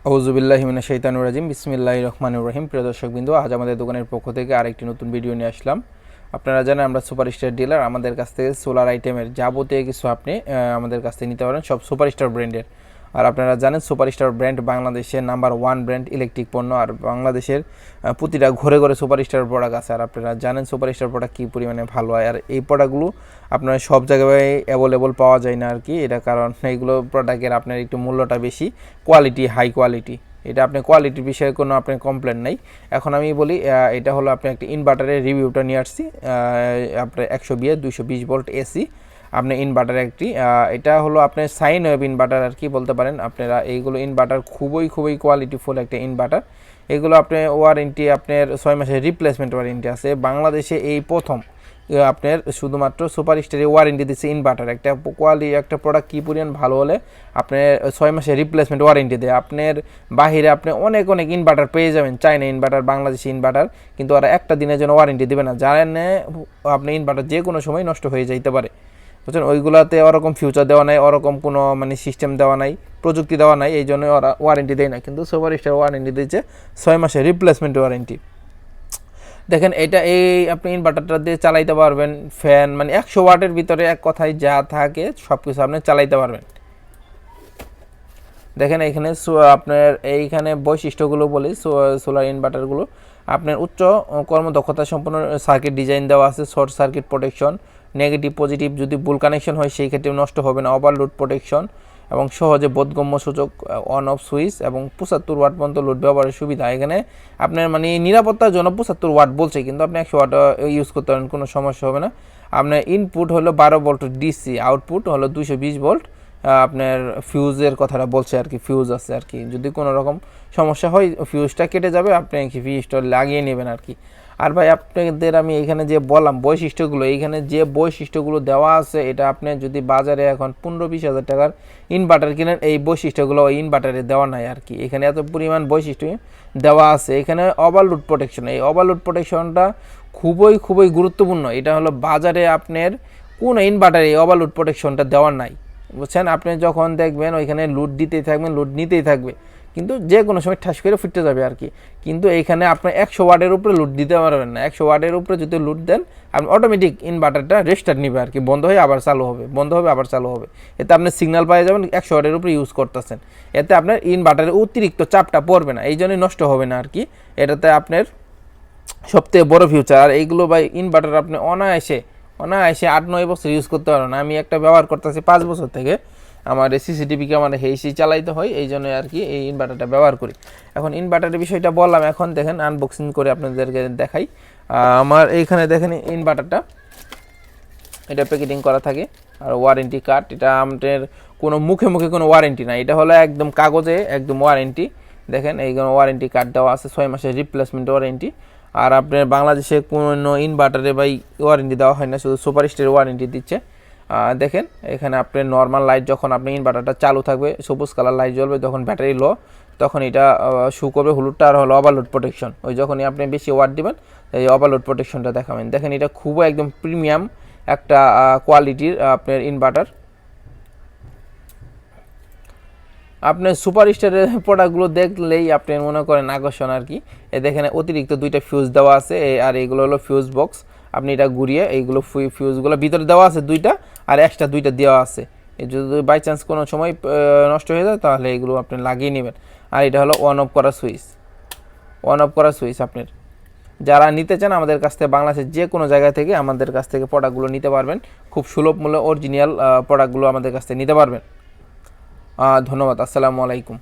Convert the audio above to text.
আউযুবিল্লাহি মিনাশ শাইতানির রাজিম বিসমিল্লাহির রহমানির রহিম। প্রিয় দর্শকবৃন্দ, আজ আমাদের দোকানের পক্ষ থেকে আরেকটি নতুন ভিডিও নিয়ে আসলাম। আপনারা জানেন আমরা সুপারস্টার ডিলার। আমাদের কাছ থেকে সোলার আইটেমের যাবতীয় কিছু আপনি আমাদের কাছ থেকে নিতে পারেন, সব সুপারস্টার ব্র্যান্ডের। আর আপনারা জানেন সুপারস্টার ব্র্যান্ড বাংলাদেশের নাম্বার 1 ব্র্যান্ড ইলেকট্রিক পণ্য। আর বাংলাদেশের প্রতিটা ঘরে ঘরে সুপারস্টার প্রোডাক্ট আছে। আর আপনারা জানেন সুপারস্টার প্রোডাক্ট কী পরিমাণে ভালো হয়। আর এই প্রোডাক্টগুলো আপনার সব জায়গায় অ্যাভেলেবল পাওয়া যায় না আর কি। এটা কারণ এইগুলো প্রোডাক্টের আপনার একটু মূল্যটা বেশি, কোয়ালিটি হাই কোয়ালিটি। এটা আপনি কোয়ালিটির বিষয়ে কোনো আপনার কমপ্লেন নাই। এখন আমি বলি, এটা হলো আপনি একটা ইনভার্টারের রিভিউটা নিয়ে আসছি। আপনার 120 ভোল্ট এসি আপনি ইনভার্টার একটি, এটা হলো আপনার সাইন ওয়েভ ইনভার্টার আর কি বলতে পারেন। আপনারা এইগুলো ইনভার্টার খুবই কোয়ালিটিফুল একটা ইনভার্টার। এগুলো আপনার ওয়ারেন্টি আপনার 6 মাসের রিপ্লেসমেন্ট ওয়ারেন্টি আছে। বাংলাদেশে এই প্রথম আপনার শুধুমাত্র সুপারস্টারে ওয়ারেন্টি দিচ্ছে ইনভার্টার। একটা প্রোডাক্ট কী পরিমাণ ভালো হলে আপনার 6 মাসের রিপ্লেসমেন্ট ওয়ারেন্টি দেয়। আপনার বাহিরে আপনি অনেক ইনভার্টার পেয়ে যাবেন, চায়না ইনভার্টার, বাংলাদেশি ইনভার্টার, কিন্তু ওরা একটা দিনের জন্য ওয়ারেন্টি দেবে না। জানেন আপনি ইনভার্টার যে কোনো সময় নষ্ট হয়ে যাইতে পারে, বুঝছেন। ওইগুলোতে ওরকম ফিউচার দেওয়া নাই, ওরকম কোনো সিস্টেম দেওয়া নাই, প্রযুক্তি দেওয়া নাই, এই জন্য ওরা ওয়ারেন্টি দেয় না। কিন্তু সুপারস্টার ওয়ারেন্টি দিচ্ছে 6 মাসের রিপ্লেসমেন্ট ওয়ারেন্টি। দেখেন এটা আপনি ইনভার্টারটা দিয়ে চালাইতে পারবেন ফ্যান, 100 ওয়াটের ভিতরে এক কথায় যা থাকে সব কিছু আপনি চালাইতে পারবেন। দেখেন এখানে আপনার এইখানে বৈশিষ্ট্যগুলো বলি। সোলার ইনভার্টারগুলো আপনার উচ্চ কর্মদক্ষতা সম্পন্ন সার্কিট ডিজাইন দেওয়া আছে, short circuit protection, negative positive যদি ভুল কানেকশন হয় সেই ক্ষেত্রে নষ্ট হবে না, ওভারলোড প্রোটেকশন এবং সহজে বোধগম্য সূচক, অন অফ সুইচ এবং 75 ওয়াট পর্যন্ত লোড ব্যবহারের সুবিধা। এখানে আপনার নিরাপত্তার জন্য 75 ওয়াট বলছে, কিন্তু আপনি 100 ওয়াট ইউজ করতে পারেন, কোনো সমস্যা হবে না। আপনার ইনপুট হলো 12 ভোল্ট ডিসি, আউটপুট হলো 220 ভোল্ট। আপনার ফিউজের কথাটা বলছে আর কি, ফিউজ আছে আর কি, যদি কোনো রকম সমস্যা হয় ফিউজটা কেটে যাবে, আপনি ফিউজটা লাগিয়ে নেবেন আর কি। আর ভাই আপনাদের আমি এখানে যে বললাম বৈশিষ্ট্যগুলো, এইখানে যে বৈশিষ্ট্যগুলো দেওয়া আছে, এটা আপনি যদি বাজারে এখন 15-20 হাজার টাকার ইনভার্টার কিনেন, এই বৈশিষ্ট্যগুলো ওই ইনভার্টারে দেওয়া নাই আর কি। এখানে এত পরিমাণ বৈশিষ্ট্য দেওয়া আছে। এখানে ওভারলোড প্রোটেকশন, এই ওভারলোড প্রোটেকশনটা খুবই গুরুত্বপূর্ণ। এটা হলো বাজারে আপনার কোন ইনভার্টারে এই ওভারলোড প্রোটেকশনটা দেওয়া নাই, বুঝছেন। আপনি যখন দেখবেন ওইখানে লোড দিতেই থাকবেন, লোড নিতেই থাকবে, কিন্তু যে কোনো সময় ঠাস করে ফুটতে যাবে আর কি। কিন্তু এইখানে আপনি 100 ওয়াটের উপরে লোড দিতে পারবেন না। 100 ওয়াটের উপরে যদি লোড দেন, আপনি অটোমেটিক ইনভার্টারটা রেস্টার্ট নেবে আর কি, বন্ধ হয়ে আবার চালু হবে, বন্ধ হবে আবার চালু হবে। এতে আপনি সিগন্যাল পাই যাবেন 100 ওয়াটের উপরে ইউজ করতেছেন। এতে আপনার ইনভার্টারের অতিরিক্ত চাপটা পড়বে না, এই জন্যই নষ্ট হবে না আর কি। এটাতে আপনার সবথেকে বড় ফিউচার। আর এইগুলো ভাই ইনভার্টার আপনি অনায়াসে 8-9 বছর ইউজ করতে পারবেন। আমি একটা ব্যবহার করতেছি 5 বছর থেকে, আমার সিসিটিভি ক্যামেরা হেসি চালাইতে হয়, এই জন্য আর কি এই ইনভার্টারটা ব্যবহার করি। এখন ইনভার্টারের বিষয়টা বললাম, এখন দেখেন আনবক্সিং করে আপনাদেরকে দেখাই। আমার এইখানে দেখেন ইনভার্টারটা, এটা প্যাকেটিং করা থাকে। আর ওয়ারেন্টি কার্ড, এটা আমাদের কোনো মুখে কোনো ওয়ারেন্টি না, এটা হলো একদম কাগজে একদম ওয়ারেন্টি। দেখেন এই ওয়ারেন্টি কার্ড দেওয়া আছে, 6 মাসের রিপ্লেসমেন্ট ওয়ারেন্টি। আর আপনার বাংলাদেশে কোনো ইনভার্টারে বাই ওয়ারেন্টি দেওয়া হয় না, শুধু সুপারস্টারের ওয়ারেন্টি দিচ্ছে। দেখেন এখানে আপনার নর্মাল লাইট, যখন আপনি ইনভার্টারটা চালু থাকবে সবুজ কালার লাইট জ্বলবে, যখন ব্যাটারি লো তখন এটা শু করবে হলুদটা। আর হলো ওভারলোড প্রোটেকশন, ওই যখনই আপনি বেশি ওয়াট দিবেন এই ওভারলোড প্রোটেকশনটা দেখাবেন। দেখেন এটা খুবই একদম প্রিমিয়াম একটা কোয়ালিটির আপনার ইনভার্টার। আপনার সুপারস্টারের প্রোডাক্টগুলো দেখলেই আপনি মনে করেন আকর্ষণ আর কি। দেখেন অতিরিক্ত 2টা ফিউজ দেওয়া আছে, আর এইগুলো হলো ফিউজ বক্স। আপনি এটা ঘুরিয়ে এইগুলো ফিউজগুলো ভিতরে দেওয়া আছে 2টা, আর এক্সট্রা 2টা দেওয়া আছে। যদি বাই চান্স কোনো সময় নষ্ট হয়ে যায় তাহলে এইগুলো আপনি লাগিয়ে নেবেন। আর এটা হলো অন অফ করা সুইচ। আপনার যারা নিতে চান আমাদের কাছ থেকে, বাংলাদেশের যে কোনো জায়গা থেকে আমাদের কাছ থেকে প্রোডাক্টগুলো নিতে পারবেন, খুব সুলভ মূল্যে অরিজিনাল প্রোডাক্টগুলো আমাদের কাছ থেকে নিতে পারবেন। ধন্যবাদ, আসসালামু আলাইকুম।